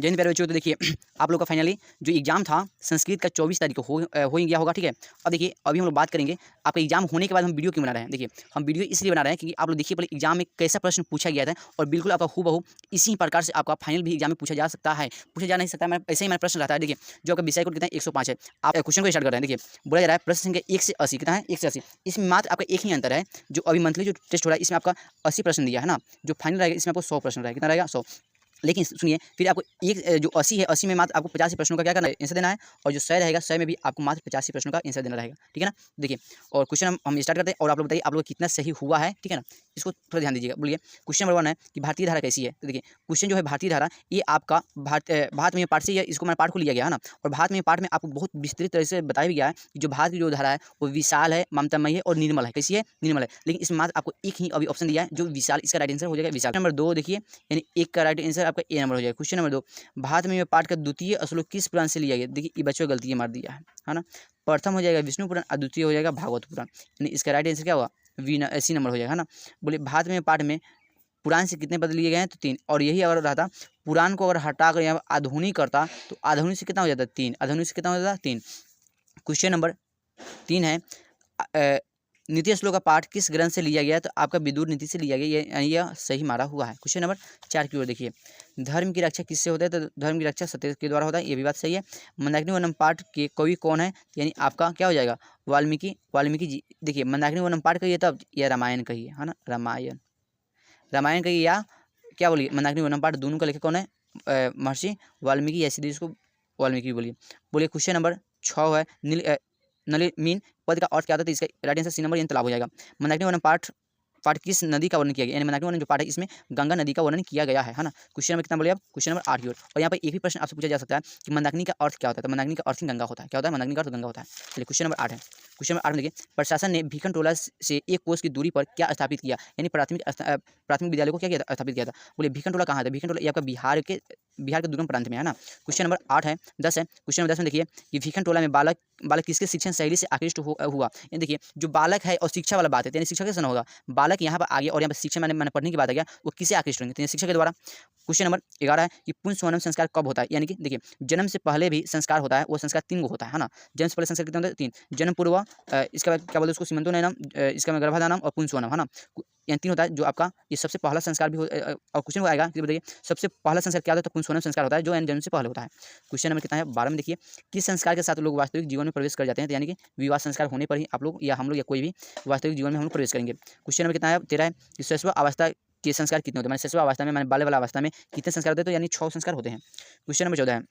जय हिंद प्यारे बच्चों। तो देखिए आप लोग का फाइनली जो एग्जाम था संस्कृत का 24 तारीख को हो ही गया होगा, ठीक है। अब देखिए अभी हम लोग बात करेंगे आपका एग्जाम होने के बाद हम वीडियो क्यों बना रहे हैं। देखिए हम वीडियो इसलिए बना रहे हैं क्योंकि आप लोग देखिए पहले एग्जाम में कैसा प्रश्न पूछा गया था और बिल्कुल आपका हूबहू इसी प्रकार से आपका फाइनल भी एग्जाम में पूछा जा सकता है, पूछा जा नहीं सकता है। ऐसे ही मेरा प्रश्न रहता है। देखिए जो आपका विषय कोड कितना है 105 है। आप क्वेश्चन को स्टार्ट कर रहे हैं। देखिए बोला जा रहा है प्रश्न संख्या 1 से 80 कितना है 1 से 80। इसमें मात्र आपका एक ही अंतर है, जो अभी मंथली जो टेस्ट हो रहा है इसमें आपका 80 प्रश्न दिया है ना, जो फाइनल रहेगा इसमें आपको 100 प्रश्न रहेगा। कितना रहेगा 100। लेकिन सुनिए फिर आपको एक जो 80 है 80 में मात्र आपको 85 प्रश्नों का क्या करना है आंसर देना है, और जो 100 रहेगा 100 में भी आपको मात्र 85 प्रश्नों का आंसर देना रहेगा, ठीक है ना। देखिए और क्वेश्चन हम स्टार्ट करते हैं और आप लोग बताइए आप लोग कितना सही हुआ है, ठीक है ना। इसको थोड़ा ध्यान दीजिएगा। बोलिए क्वेश्चन नंबर 1 है कि भारतीय धारा कैसी है। तो देखिए क्वेश्चन जो है भारतीय धारा ये आपका भारत में पाठ से इसको मैंने पाठ को लिया गया है ना, और भारत में पाठ में आपको बहुत विस्तृत तरह से बताया भी गया है कि जो भारत की जो धारा है वो विशाल है, ममतामयी है और निर्मल है। कैसी है निर्मल है। लेकिन इसमें मात्र आपको एक ही अभी ऑप्शन दिया है जो विशाल, इसका राइट आंसर हो जाएगा विशाल। नंबर 2 देखिए यानी एक का राइट आंसर आपका ए नंबर हो जाएगा। क्वेश्चन नंबर 2 भारत में पाठ का द्वितीय श्लोक किस पुराण से लिया गया। देखिए ये बच्चों गलती मार दिया है ना। प्रथम हो जाएगा विष्णु पुराण और द्वितीय हो जाएगा भागवत पुराण, यानी इसका राइट आंसर क्या होगा सी नंबर हो जाएगा, है ना। बोले भारत में पाठ में पुराण से कितने पद लिए गए हैं तो 3, और यही अगर रहता पुराण को अगर हटा कर यहाँ आधुनिक करता तो आधुनिक से कितना हो जाता 3, आधुनिक से कितना हो जाता 3। क्वेश्चन नंबर 3 है नीति श्लोक का पाठ किस ग्रंथ से लिया गया, तो आपका विदुर नीति से लिया गया, यह सही मारा हुआ है। क्वेश्चन नंबर 4 की ओर देखिए धर्म की रक्षा किससे होता है, तो धर्म की रक्षा सत्य के द्वारा होता है, ये भी बात सही है। मंदाकिनी वनम पाठ के कवि कौन है, यानी आपका क्या हो जाएगा वाल्मीकि जी। देखिए मंदाकिनी वनम पाठ कहिए तब यह रामायण कहिए, है ना, रामायण कहिए या क्या बोलिए मंदाकिनी वनम पाठ दोनों का लेखक कौन है महर्षि वाल्मीकि, या सीधे इसको वाल्मीकि बोलिए। क्वेश्चन नंबर 6 है नलिन मीन पद का अर्थ क्या होता है, तो इसका राइट आंसर सी नंबर यानी तालाब हो जाएगा। मंदाकिनी वनम पाठ किस नदी का वर्णन किया गया, यानी मंदाकिनी वनम जो पाठ है इसमें गंगा नदी का वर्णन किया गया है ना। क्वेश्चन नंबर कितना बोलिए आप क्वेश्चन नंबर 8 की ओर। और यहाँ पर एक भी प्रश्न आपसे पूछा जा सकता है कि मंदाकिनी का अर्थ क्या होता है, तो मंदाकिनी का अर्थ ही गंगा होता है। क्या होता है मंदाकिनी का अर्थ गंगा होता है। चलिए क्वेश्चन नंबर 8 है। क्वेश्चन नंबर 8 में देखिए प्रशासन ने भीखन टोला से 1 कोस की दूरी पर क्या स्थापित किया, यानी प्राथमिक विद्यालय को क्या किया था स्थापित किया था। बोले भीखन टोला कहाँ था, भीखन टोला ये आपका बिहार के दुर्गम प्रांत में है ना। क्वेश्चन नंबर 8 है 10 है। क्वेश्चन नंबर 10 में देखिए कि भीखन टोला में बालक किसके शिक्षण शैली से आकृष्ट हुआ। यानी देखिए जो बालक है और शिक्षा वाला बात है, यानी शिक्षा कैसे ना होगा, बालक यहाँ पर आ गया और यहाँ पर शिक्षा मैंने पढ़ने की बात आ गया, वो किसे आकृष्ट होंगे, तो शिक्षा के द्वारा। क्वेश्चन नंबर 11 है कि पुंस स्वनम संस्कार कब होता है, यानी कि देखिए जन्म से पहले भी संस्कार होता है, वो संस्कार 3 को होता है ना। जन्म से पहले संस्कार कितने होते हैं 3, जन्म पूर्व इसका क्या बोलते हैं उसको सीमंतो नयनम, इसका में गर्भाधानम और पुंसवनम, है ना। यानी 3 होता है जो आपका ये सबसे पहला संस्कार भी हो। और क्वेश्चन आएगा कि बताइए सबसे पहला संस्कार क्या होता है, तो पुंसवनम संस्कार होता है जो जन्म से पहले होता है। क्वेश्चन नंबर कितना है 12 में देखिए किस संस्कार के साथ लोग वास्तविक जीवन में प्रवेश कर जाते हैं, तो यानी कि विवाह संस्कार होने पर ही आप लोग या हम लोग या कोई भी वास्तविक जीवन में हम लोग प्रवेश करेंगे। क्वेश्चन नंबर कितना है 13 है कि शैशव अवस्था के संस्कार कितने होते हैं, मैंने शैशव अवस्था में मैंने बाल्य वाला अवस्था में कितने संस्कार होते हैं, तो यानी 6 संस्कार होते हैं। क्वेश्चन नंबर 14 है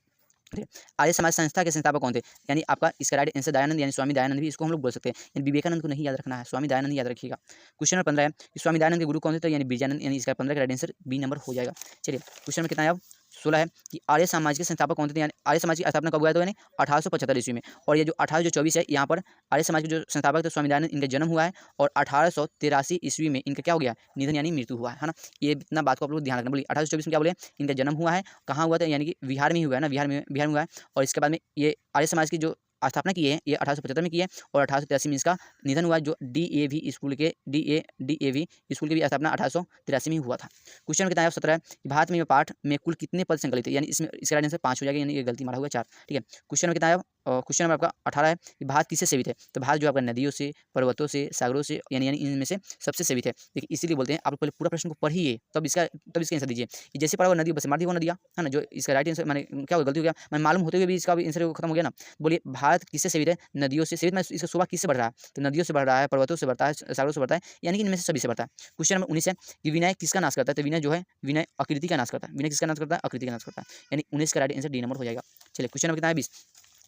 आर्य समाज संस्था के संस्थापक कौन थे, यानी आपका इसका राइट आंसर दयानंद, यानी स्वामी दयानंद भी इसको हम लोग बोल सकते हैं, यानी विवेकानंद को नहीं याद रखना है, स्वामी दयानंद याद रखिएगा। क्वेश्चन नंबर 15 है कि स्वामी दयानंद के गुरु कौन थे, तो यानी बीजानंद, यानी इसका 15 का राइट आंसर बी नंबर हो जाएगा। चलिए क्वेश्चन नंबर कितना है अब 16 है कि आर्य समाज के संस्थापक कौन थे, यानी आर्य समाज की स्थापना कब हुआ, तो यानी 1875 ईस्वी में। और ये जो 1824 है यहाँ पर आर्य समाज के जो संस्थापक थे स्वामी दयानंद, इनका जन्म हुआ है और 1883 ईस्वी में इनका क्या हो गया निधन यानी मृत्यु हुआ है ना। ये इतना बात को आप लोग ध्यान रखना। बोलिए 1824 में क्या बोले इनका जन्म हुआ है, कहाँ हुआ था, यानी कि बिहार में ही हुआ है ना, बिहार में हुआ है। और इसके बाद में ये आर्य समाज की जो स्थापना की है ये 1875 में की है, और 1883 में इसका निधन हुआ, जो DAV स्कूल के DAV स्कूल की भी स्थापना 1883 में हुआ था। क्वेश्चन कितना है 17 है कि भारत में पाठ में कुल कितने पद संकलित है, यानी इसमें इसका राइट आंसर 5 हो जाएगा, यानी ये गलती मारा हुआ 4, ठीक है। क्वेश्चन कितना है क्वेश्चन नंबर आपका 18 है कि भारत किससे सेवित है, तो भारत जो आपका नदियों से, पर्वतों से, सागरों से, यानी इनमें से सबसे सेवित है। देखिए इसीलिए बोलते हैं आप पहले पूरा प्रश्न को पढ़िए तब इसका आंसर दीजिए। जैसे पढ़ा हुआ नदी बस मार दी वो नदिया, है ना, जो इसका राइट आंसर मैंने क्या गलती हो गया, मैंने मालूम होते हुए भी इसका भी आंसर खत्म हो गया ना। बोलिए भारत किससे सेवित है, नदियों से सेवित, मैं इसका शोभा किससे बढ़ रहा है, तो नदियों से बढ़ रहा है, पर्वतों से बढ़ता है, सागरों से बढ़ता है, यानी कि इनमें से सभी से बढ़ता है। क्वेश्चन नंबर 19 है कि विनय किसका नाश करता है, तो विनय जो है विनय आकृति का नाश करता है, विनय किसका नाश करता है आकृति का नाश करता है, यानी 19 का राइट आंसर डी नंबर हो जाएगा। चलिए क्वेश्चन नंबर कितना है 20।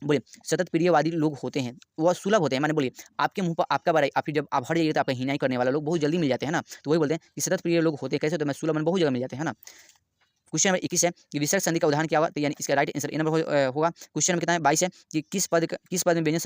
बोलिए सतत प्रियवादी लोग होते हैं वह सुलभ होते हैं, माने बोलिए आपके मुंह पर आपका बड़ाई, आप जब आप हर जगह तो आपका हिनाई करने वाला लोग बहुत जल्दी मिल जाते हैं ना, तो वही बोलते हैं कि सतत प्रिय लोग होते हैं कैसे, तो मैं सुलभ बहुत जगह मिल जाते हैं ना। क्वेश्चन नंबर 21 है कि विसर्ग संधि का उदाहरण क्या होगा, तो यानी इसका राइट आंसर ए नंबर होगा। क्वेश्चन नंबर कितना है 22 है कि किस पद में व्यंजन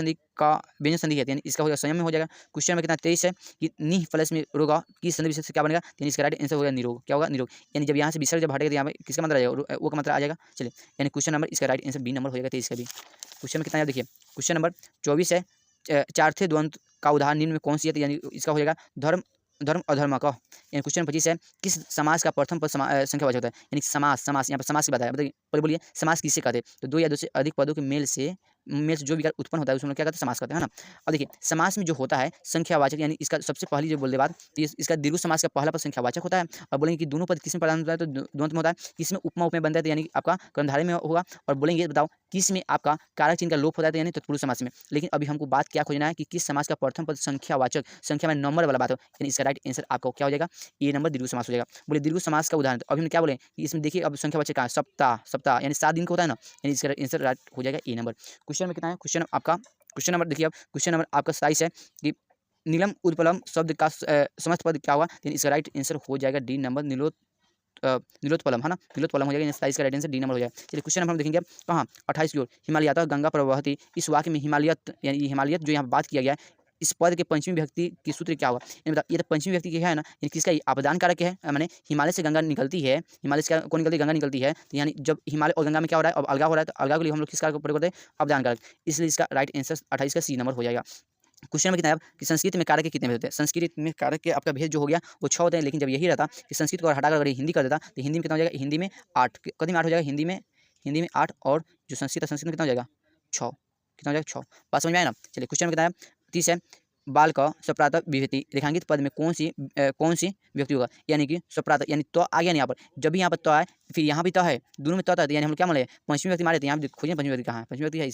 संधि है, यानी इसका हो जाएगा संयम में हो जाएगा। क्वेश्चन नंबर कितना 23 है कि निह प्लस में रोगा किस संधि विशेष से क्या बनेगा, यानी इसका राइट आंसर होगा निरोग, क्या होगा निरोग, यानी जब यहाँ से विसर्ग जब हटेगा तो यहाँ पे किसका मात्रा आ जाएगा वो का मात्रा आ जाएगा। चलिए यानी क्वेश्चन नंबर इसका राइट आंसर बी नंबर हो जाएगा 23 का भी। क्वेश्चन में कितना है देखिए क्वेश्चन नंबर 24 है चार्थे द्वंद्व का उदाहरण निम्न में कौन सी है, तो यानी इसका हो जाएगा धर्म धर्म अधर्म का। यानी क्वेश्चन नंबर 25 है, किस समास का प्रथम पद संख्यावाचक होता है? यानी समास, समास यहाँ पर समास की बात है, बताइए, पहले बोलिए समास किसे कहते हैं? तो दो या दो से अधिक पदों के मेल से जो विकार उत्पन्न होता है उसमें क्या कहते हैं? समास कहते हैं, है ना। अब देखिए समास में जो होता है संख्यावाचक, यानी इसका सबसे पहली जो बोल दे बात, तो इसका दीर्घ समास का पहला पद संख्यावाचक होता है। और बोलेंगे कि दोनों पद किसमें प्रधान होता है? तो द्वंद्व में होता है। किसमें उपमा उपमेय बनता है? तो यानी आपका कर्मधारय में होगा। और बोलेंगे बताओ किस में आपका कारक चिन्ह का लोप होता है? तो यानी तत्पुरुष समास में। लेकिन अभी हमको बात क्या खोजना है कि किस समास का प्रथम पद संख्यावाचक, संख्या में नंबर वाला बात हो, यानी इसका राइट आंसर आपका क्या हो जाएगा? ए नंबर दीर्घ समास हो जाएगा। बोले दीर्घ समास का उदाहरण, तो अभी हम क्या बोले कि इसमें देखिए अब संख्यावाचक कहाँ है? सप्ताह, सप्ताह यानी 7 दिन का होता है ना, यानी इसका आंसर राइट हो जाएगा ए नंबर। क्वेश्चन में कितना है? क्वेश्चन आपका क्वेश्चन नंबर देखिए, अब क्वेश्चन नंबर आपका 27 है कि नीलम उत्पलम शब्द का समस्त पद क्या होगा? यानी इसका राइट आंसर हो जाएगा डी नंबर नीलोत्पलम, है ना, नीलोत्पलम हो जाएगा। 27 का राइट आंसर डी नंबर हो जाएगा। चलिए क्वेश्चन नंबर हम देखेंगे अब कहाँ 28 की ओर, हिमालयतः गंगा प्रवहती, इस वाक्य में हिमालयत यानी हिमालयत जो यहाँ बात किया गया है, इस पद के पंचमी व्यक्ति की सूत्र क्या होगा? ये बताओ, ये तो पंचमी व्यक्ति क्या है ना, यानी किसका अपदान कारक है, माने हिमालय से गंगा निकलती है, हिमालय से कौन निकलती है? गंगा निकलती है। तो यानी जब हिमालय और गंगा में क्या हो रहा है? अब अलगाव हो रहा है, तो अलगाव के लिए हम लोग किस कारक का प्रयोग करते हैं? अपदान कारक। इसलिए इसका राइट आंसर 28 का सी नंबर हो जाएगा। क्वेश्चन में कितना है कि संस्कृत में कारक के कितने भेद होते हैं? संस्कृत में कारक के आपका भेद जो हो गया वो 6 होते हैं। लेकिन जब यही रहता कि संस्कृत को हटाकर अगर हिंदी कर देता तो हिंदी में कितना हो जाएगा? हिंदी में 8, कभी में 8 हो जाएगा हिंदी में 8, और जो संस्कृत है संस्कृत में कितना हो जाएगा? 6, कितना हो जाएगा? 6। बात समझ में आया ना? चलिए क्वेश्चन में कितना है? 30 है, बाल का स्वप्रात विभूति रेखांकित पद में कौन सी व्यक्ति होगा? यानी कि स्वप्रात यानी तो आ गया नहीं यहाँ पर, जब भी यहाँ पर तो है फिर यहाँ भी तो है, दोनों में तो है, यानी हम लोग क्या माने? पंचमी व्यक्ति मारे थे। यहाँ खोजिए पंचमी व्यक्ति कहाँ है? पंचमी व्यक्ति है,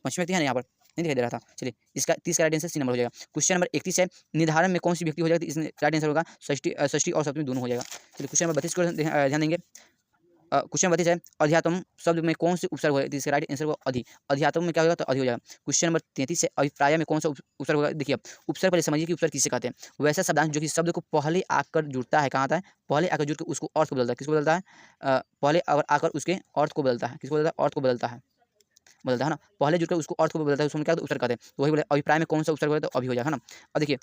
पंचमी व्यक्ति है ना यहाँ पर, नहीं दिखाई दे रहा था। चलिए इसका 30 का राइट आंसर सी नंबर हो जाएगा। क्वेश्चन नंबर 31 है, निर्धारण में कौन सी व्यक्ति हो जाएगा? इसमें राइट आंसर होगा षष्ठी और सप्तमी दोनों हो जाएगा। चलिए क्वेश्चन नंबर 32 को ध्यान देंगे। क्वेश्चन 32 है, अध्यात्म शब्द में कौन से उपसर्ग होगा? इसका राइट आंसर होगा अधि। अध्यात्म में क्या होगा? तो अधि हो जाएगा। क्वेश्चन नंबर 33 है, अभिप्राय में कौन सा उपसर्ग होगा? देखिए अब उपसर्ग पहले समझिए कि उपसर्ग किसे कहते हैं। वैसा शब्दांश जो कि शब्द को पहले आकर जुड़ता है, कहाँ आता है? पहले आकर जुड़ के उसको अर्थ को बदलता है। किसको बदलता है? पहले आकर उसके अर्थ को बदलता है। किसको बदलता है? अर्थ को बदलता है ना, पहले जुड़कर उसको अर्थ को बदलता है, उसको क्या उपसर्ग कहते हैं। तो वही बोले अभिप्राय में कौन सा उपसर्ग होगा? तो अभी हो जाएगा, है ना। और देखिए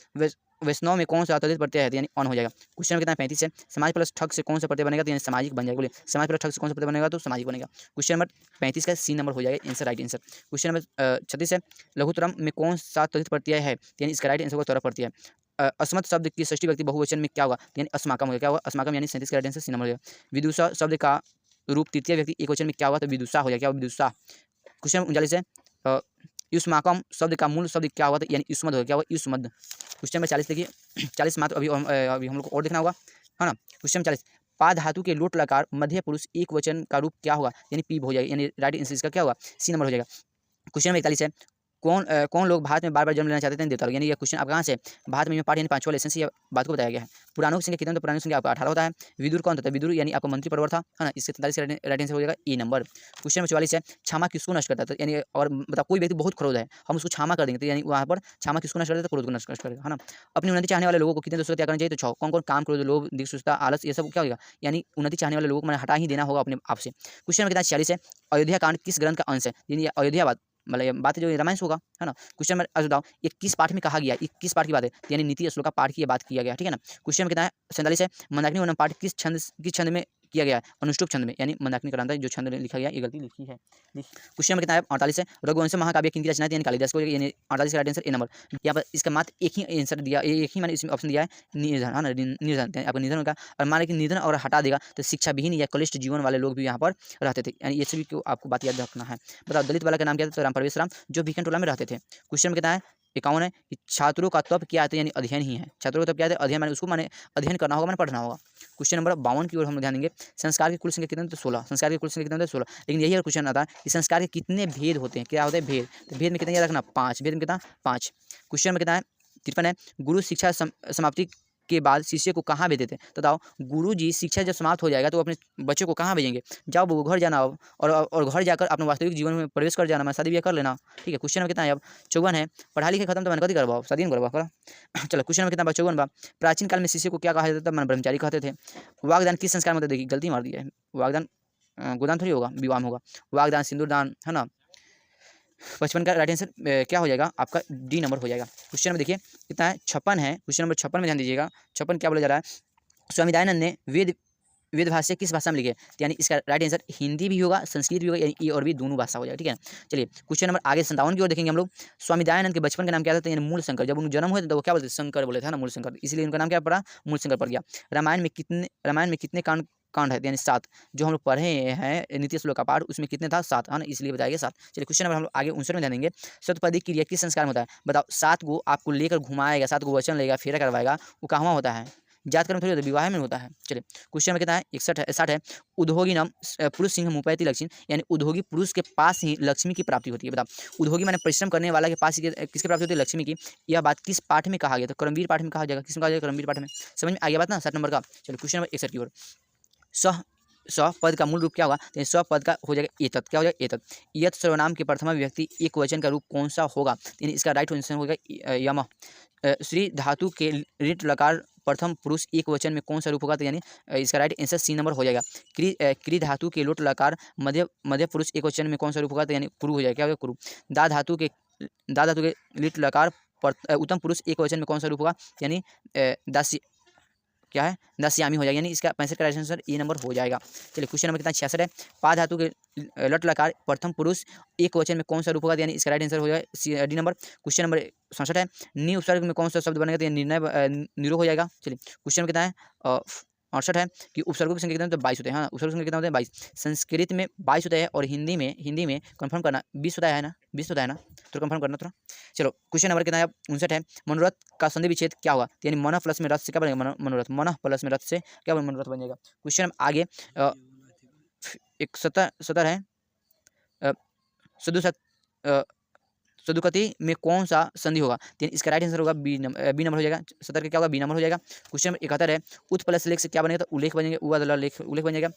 वैष्णव में कौन सा अत्यधिक प्रत्यय है? यानी अन हो जाएगा। क्वेश्चन में कितना? 35 है, समाज प्लस ठग से कौन सा प्रत्यय बनेगा? तो यानी सामाजिक बन जाएगा। बोले समाज प्लस ठग से कौन सा प्रत्यय बनेगा? तो सामाजिक बनेगा। क्वेश्चन नंबर 35 का सी नंबर हो जाएगा answer, right answer. Question number 36 है, लघुतरम में कौन सा तद्धित प्रत्यय है? यानी इसका राइट आंसर होगा त्वरा प्रत्यय। अस्मत् शब्द की षष्ठी व्यक्ति बहुवचन में क्या होगा? यानी अस्माकम होगा। क्या होगा? अस्माकम, यानी 37 का राइट आंसर सी नंबर हो जाएगा। विदुषा शब्द का रूप तृतीय व्यक्ति एकवचन में क्या होगा? तो विदुषा हो जाएगा। क्या? विदुषा। क्वेश्चन 39 है, युष्माकम शब्द का मूल शब्द क्या हुआ? तो यानी युष्मद हो गया। क्या हुआ? युष्मद। क्वेश्चन में 40 देखिए, 40 मात्र अभी हम लोग को और देखना होगा, है ना। क्वेश्चन में 40, पा धातु के लोट लकार मध्य पुरुष एक वचन का रूप क्या होगा? यानी पी हो जाएगा, यानी राइट आंसर इसका क्या होगा? सी नंबर हो जाएगा। क्वेश्चन में 41 है, कौन लोग भारत में बार बार जन्म लेना चाहते थे? देवता लोग। यानी ये क्वेश्चन आप कहाँ से? भारत में पाठ यानी 5वां लेसन से ये बात को बताया गया है। पुराणों की संख्या कितने? तो पुराणों की संख्या आपका 18 होता है। विदुर कौन था? विदुर यानी आपका मंत्री परवर था, है ना। इससे 43 राइट आंसर हो जाएगा ए नंबर। क्वेश्चन में 44 है, क्षमा किसको नष्ट करता है? यानी और बताओ कोई व्यक्ति बहुत क्रोध है, हम उसको क्षमा कर देंगे, तो यानी वहाँ पर क्षमा किसको नष्ट करता है? तो क्रोध को नष्ट करेगा, है ना। अपनी उन्नति चाहने वाले लोगों को कितने दोस्तों क्या करना चाहिए? तो 6। कौन कौन? काम, क्रोध, लोभ, दिक्सूचता, आलस, ये सब क्या होगा? यानी उन्नति चाहने वाले लोगों को मैंने हटा ही देना होगा अपने आप से। क्वेश्चन में कितना? 46 है, अयोध्या कांड किस ग्रंथ का अंश है? यानी अयोध्या मतलब बात जो रामायण होगा, है ना। क्वेश्चन में बताओ ये किस पाठ में कहा गया? ये किस पाठ की बात है? यानी नीति श्लोक का पाठ की बात किया गया, ठीक है ना। क्वेश्चन में कितना है? 47 है, मंदाकिनी वर्णम पाठ किस छंद में किया गया है? अनुष्टुप छंद में, यानी मंदाकिनी करांता है जो छंद लिखा गया, ये गलती लिखी है। क्वेश्चन में कितना है? 48 है, रघुवंश महाकाव्य किनकी रचना थी? यानी कालिदास को, यानी 48 का राइट आंसर ए नंबर। यहाँ पर इसका मात्र एक ही आंसर दिया, एक ही मैंने इसमें ऑप्शन दिया है, निधन, है ना। निधन आपका निधन होगा, और मान कि निधन और हटा देगा तो शिक्षा विहीन या कलिष्ठ जीवन वाले लोग भी यहाँ पर रहते थे, यानी ये सभी को आपको बात याद रखना है। बताओ दलित वाला का नाम क्या था? तो राम परवेश राम, जो भिखन टोला में रहते थे। क्वेश्चन में कितना है? 51 है कि छात्रों का तप क्या है? तो यानी अध्ययन ही है। छात्रों का तप क्या है? अध्ययन, माने उसको माने अध्ययन करना होगा, माने पढ़ना होगा। क्वेश्चन नंबर 52 की ओर हम ध्यान देंगे। संस्कार की कुल संख्या कितने? तो 16। संस्कार की कुल संख्या कितने? तो 16। लेकिन यही अगर क्वेश्चन आता है कि संस्कार के कितने भेद होते हैं? क्या होते हैं? भेद। तो भेद में कितने याद रखना? 5। भेद में कितना? 5। क्वेश्चन में कितना है? 53 है, गुरु शिक्षा समाप्ति के बाद शिष्य को कहाँ भेजते थे? तो बताओ गुरु जी शिक्षा जब समाप्त हो जाएगा तो अपने बच्चों को कहाँ भेजेंगे? जाओ वो घर जाना अब, और घर जाकर अपने वास्तविक जीवन में प्रवेश कर जाना, मैं शादी ब्याह कर लेना, ठीक है। क्वेश्चन में कितना है? अब 54 है, पढ़ा लिखा खत्म तो मैंने कभी करवाओ, शादी करवाओ करा। चलो क्वेश्चन में कितना? 54 बा। प्राचीन काल में शिष्य को क्या कहा जाता था? मैंने ब्रह्मचारी कहते थे। वागदान किस संस्कार में होता है? देखिए गलती मार दिया है, वागदान गोदान थोड़ी होगा, विवाह में होगा। वागदान, सिंदूरदान, है ना। 55 का राइट आंसर क्या हो जाएगा? आपका डी नंबर हो जाएगा। क्वेश्चन में देखिए कितना है? 56 है। क्वेश्चन नंबर 56 में ध्यान दीजिएगा। 56 क्या बोला जा रहा है? स्वामी दयानंद ने वेद भाष्य किस भाषा में लिखे, तो यानी इसका राइट आंसर हिंदी भी होगा, संस्कृत भी होगा, यानी ये और भी दोनों भाषा हो जाएगा। ठीक है, चलिए क्वेश्चन नंबर आगे 57 की ओर देखेंगे हम लोग। स्वामी दयानंद के बचपन का नाम क्या था, तो यानी मूल शंकर। जब उनका जन्म हुआ था तो वो क्या बोलते थे, शंकर बोले थे ना, मूल शंकर, इसलिए उनका नाम क्या पड़ा, मूल शंकर पड़ गया। रामायण में कितने कांड कांड है, यानी 7। जो हम लोग पढ़े हैं नीति श्लोक का पाठ, उसमें कितने था, 7, है ना, इसलिए बताएगा 7। चलिए क्वेश्चन नंबर हम लोग आगे 59 में ध्यान देंगे। सप्तपदी क्रिया किस संस्कार में होता है, बताओ। 7 को आपको लेकर घुमाएगा, 7 को वचन लेगा, फेरा करवाएगा, वो कहाँ होता है, जात कर्म थोड़ी होता है, विवाह में होता है। चलिए क्वेश्चन नंबर कितना है, 60 है। उद्योगी नाम पुरुष सिंह मुपैति लक्ष्मी, यानी उद्योगी पुरुष के पास ही लक्ष्मी की प्राप्ति होती है। बताओ उद्योगी माने परिश्रम करने वाला के पास ही किसकी प्राप्ति होती है, लक्ष्मी की। यह बात किस पाठ में कहा गया, तो कर्मवीर पाठ में कहा जाएगा। किसमें कहा जाएगा, कर्मवीर पाठ में। समझ में आ गया बात ना, 60 नंबर का। चलो क्वेश्चन नंबर 61 की ओर। स्व पद का मूल रूप क्या होगा, तो स्व पद का हो जाएगा एतत्, क्या हो जाएगा, एतत्। यत सर्वनाम के प्रथमा विभक्ति एक वचन का रूप कौन सा होगा, यानी इसका राइट आंसर होगा यम। श्री धातु के ऋट लकार प्रथम पुरुष एक वचन में कौन सा रूप होगा, तो यानी इसका राइट आंसर सी नंबर हो जाएगा। क्री धातु के लोट लकार मध्य पुरुष एक वचन में कौन सा रूप होगा, तो यानी कुरु हो जाएगा, क्या होगा, कुरु। दा धातु के लिट लकार उत्तम पुरुष एक वचन में कौन सा रूप होगा, यानी दासी, क्या है, दास्यामी हो जाएगा, यानी इसका 65 का राइट आंसर ए नंबर हो जाएगा। चलिए क्वेश्चन नंबर कितना, 66 है। पा धातु के लट लकार प्रथम पुरुष एक वचन में कौन सा रूप होगा, यानी इसका राइट आंसर हो जाएगा डी नंबर। क्वेश्चन नंबर 67 है। नी उपसर्ग में कौन सा शब्द बनेगा, तो ये निर्णय निरो हो जाएगा। चलिए क्वेश्चन नंबर कितना है, 68 है कि उपसर्गों की संख्या कितने होते हैं, 22 होते हैं। हाँ, उपसर्गों की संख्या कितना होते हैं, 22। संस्कृत में 22 होता है और हिंदी में कंफर्म करना 20 होता है ना, 20 होता है ना, तो कंफर्म करना थोड़ा। चलो क्वेश्चन नंबर कितना है, 59 है। मनोरथ का संधि विच्छेद क्या होगा, यानी मन प्लस में रथ से क्या बनेगा, मनोरथ, मन प्लस में रथ से क्या बनेगा, मनोरथ बन जाएगा। क्वेश्चन आगे 71 है। सदुकति में कौन सा संधि होगा, तो इसका राइट आंसर होगा बी नंबर हो जाएगा। 70 का क्या होगा, बी नंबर हो जाएगा। क्वेश्चन नंबर 71 है। उत प्लस लेख से क्या बनेगा, तो उल्लेख बनेगा, उल्लेख बन जाएगा।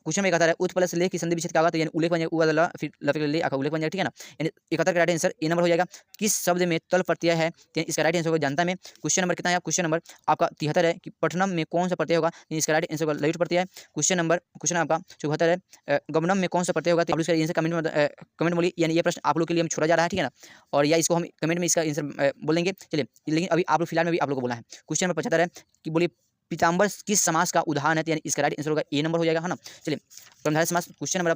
क्वेश्चन में 71 है। उत प्लस लेख की संधि विच्छेद क्या होगा, तो यानी उल्लेख बन जाएगा, उल्लेख उल्लेख बन जाएगा। ठीक है ना, यानी 71 का राइट आंसर ए नंबर हो जाएगा। किस शब्द में तल प्रत्यय है, तो इसका राइट आंसर होगा जनता में। क्वेश्चन नंबर कितना है, क्वेश्चन नंबर आपका 73 है कि पठनम में कौन सा प्रत्यय होगा, इसका राइट आंसर होगा ललित प्रत्यय है। क्वेश्चन आपका 74 है। गमनम में कौन सा प्रत्यय होगा, तो आप इसका आंसर कमेंट बोलिए, यानी ये प्रश्न आप लोग के लिए हम छोड़ा जा रहा है। ठीक है ना, और या इसको हम कमेंट में इसका आंसर बोलेंगे। चलिए लेकिन अभी आप लोग फिलहाल में भी आप लोग को बोला है। क्वेश्चन नंबर 75 है कि बोलिए पीताम्बर किस समास का उदाहरण है, तो यानी इसका राइट आंसर होगा ए नंबर हो जाएगा, है ना। चलिए कर्मधारय समास। क्वेश्चन नंबर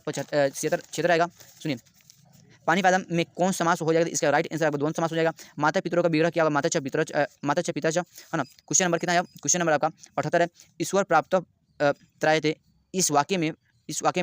76 आएगा, सुनिए। पानीपादम में कौन समास हो जाएगा, तो इसका राइट आंसर आपका द्वंद्व समास हो जाएगा। माता पितरों का विग्रह क्या होगा, माता च पिता च, है ना। क्वेश्चन नंबर कितना है, क्वेश्चन नंबर आपका 78 है। ईश्वर प्राप्त त्रायते, इस वाक्य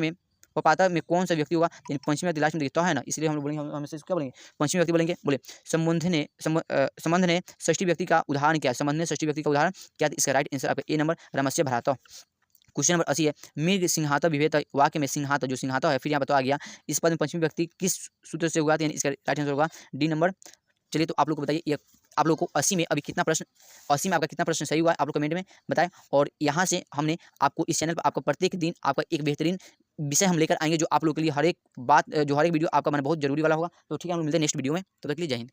में पपाता में कौन सा व्यक्ति होगा, यानी पंचमी व्यक्ति लास्ट में देखिए तो है ना, इसलिए हम लोग बोलेंगे, हमेशा क्या बोलेंगे, पंचमी व्यक्ति बोलेंगे। बोले संबंध ने षष्ठी व्यक्ति का उदाहरण क्या है, संबंध ने षष्ठी व्यक्ति का उदाहरण क्या है, इसका राइट आंसर आपका ए नंबर रमस्य भ्राता। क्वेश्चन नंबर 80 है। मृग सिंहाता विभेद, वाक्य में सिंहाता जो सिंहाता है, फिर यहाँ बता गया इस पद में पंचमी व्यक्ति किस सूत्र से हुआ, यानी इसका राइट आंसर होगा डी नंबर। चलिए तो आप लोग को बताइए, ये आप लोग को 80 में अभी कितना प्रश्न, 80 में आपका कितना प्रश्न सही हुआ है, आप लोग कमेंट में बताएं। और यहाँ से हमने आपको इस चैनल पर आपका प्रत्येक दिन आपका एक बेहतरीन विषय हम लेकर आएंगे, जो आप लोग के लिए हर एक बात, जो हर एक वीडियो आपका मन बहुत जरूरी वाला होगा। तो ठीक है, हम लोग मिलते हैं नेक्स्ट वीडियो में, तब तक के लिए जय हिंद।